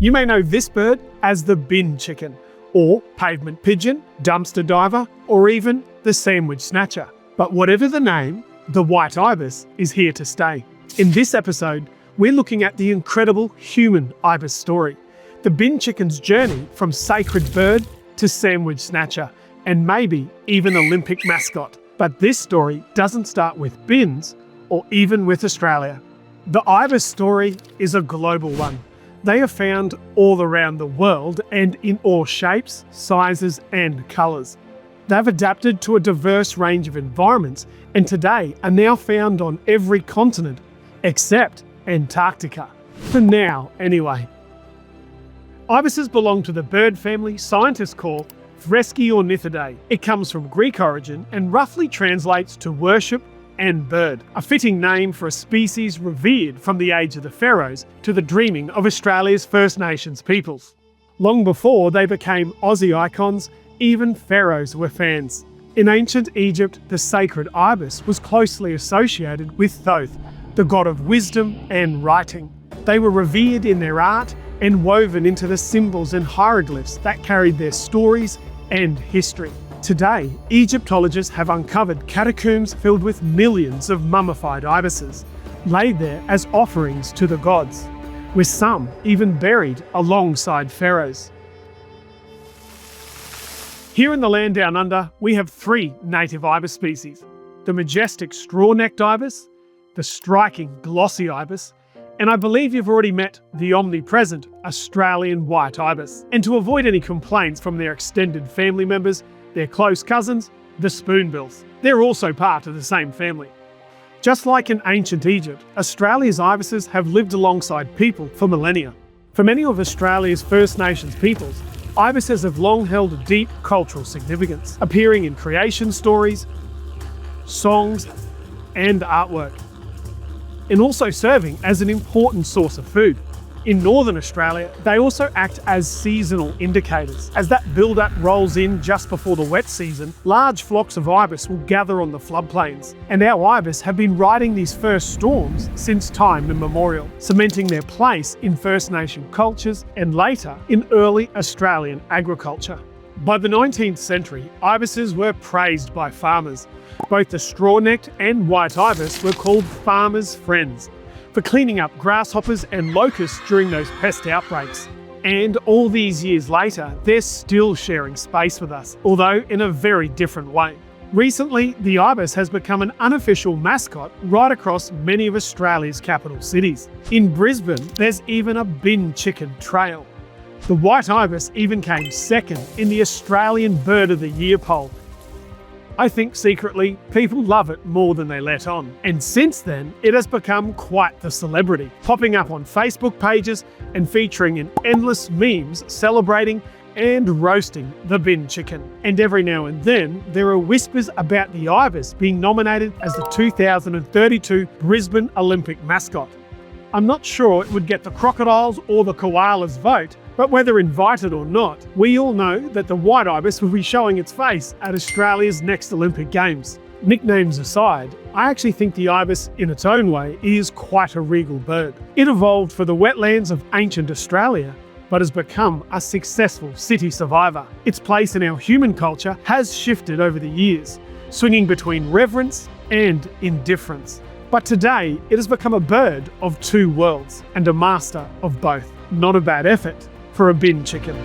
You may know this bird as the bin chicken, or pavement pigeon, dumpster diver, or even the sandwich snatcher. But whatever the name, the white ibis is here to stay. In this episode, we're looking at the incredible human ibis story, the bin chicken's journey from sacred bird to sandwich snatcher, and maybe even Olympic mascot. But this story doesn't start with bins, or even with Australia. The ibis story is a global one. They are found all around the world and in all shapes, sizes and colours. They've adapted to a diverse range of environments and today are now found on every continent except Antarctica. For now, anyway. Ibises belong to the bird family scientists call Pharaohs. It comes from Greek origin and roughly translates to worship and bird, a fitting name for a species revered from the age of the Pharaohs to the dreaming of Australia's First Nations peoples. Long before they became Aussie icons, even pharaohs were fans. In ancient Egypt, the sacred ibis was closely associated with Thoth, the god of wisdom and writing. They were revered in their art and woven into the symbols and hieroglyphs that carried their stories and history. Today, Egyptologists have uncovered catacombs filled with millions of mummified ibises, laid there as offerings to the gods, with some even buried alongside pharaohs. Here in the land down under, we have three native ibis species: the majestic straw-necked ibis, the striking glossy ibis, and I believe you've already met the omnipresent Australian white ibis. And to avoid any complaints from their extended family members, their close cousins, the spoonbills. They're also part of the same family. Just like in ancient Egypt, Australia's ibises have lived alongside people for millennia. For many of Australia's First Nations peoples, ibises have long held a deep cultural significance, appearing in creation stories, songs, and artwork, and also serving as an important source of food. In Northern Australia, they also act as seasonal indicators. As that build-up rolls in just before the wet season, large flocks of ibis will gather on the floodplains. And our ibis have been riding these first storms since time immemorial, cementing their place in First Nation cultures and later in early Australian agriculture. By the 19th century, ibises were praised by farmers. Both the straw-necked and white ibis were called farmers' friends for cleaning up grasshoppers and locusts during those pest outbreaks. And all these years later, they're still sharing space with us, although in a very different way. Recently, the ibis has become an unofficial mascot right across many of Australia's capital cities. In Brisbane, there's even a bin chicken trail. The white ibis even came second in the Australian Bird of the Year poll. I think secretly, people love it more than they let on. And since then, it has become quite the celebrity, popping up on Facebook pages and featuring in endless memes celebrating and roasting the bin chicken. And every now and then, there are whispers about the ibis being nominated as the 2032 Brisbane Olympic mascot. I'm not sure it would get the crocodiles or the koalas vote, but whether invited or not, we all know that the white ibis will be showing its face at Australia's next Olympic Games. Nicknames aside, I actually think the ibis, in its own way, is quite a regal bird. It evolved for the wetlands of ancient Australia, but has become a successful city survivor. Its place in our human culture has shifted over the years, swinging between reverence and indifference. But today, it has become a bird of two worlds and a master of both. Not a bad effort for a bin chicken.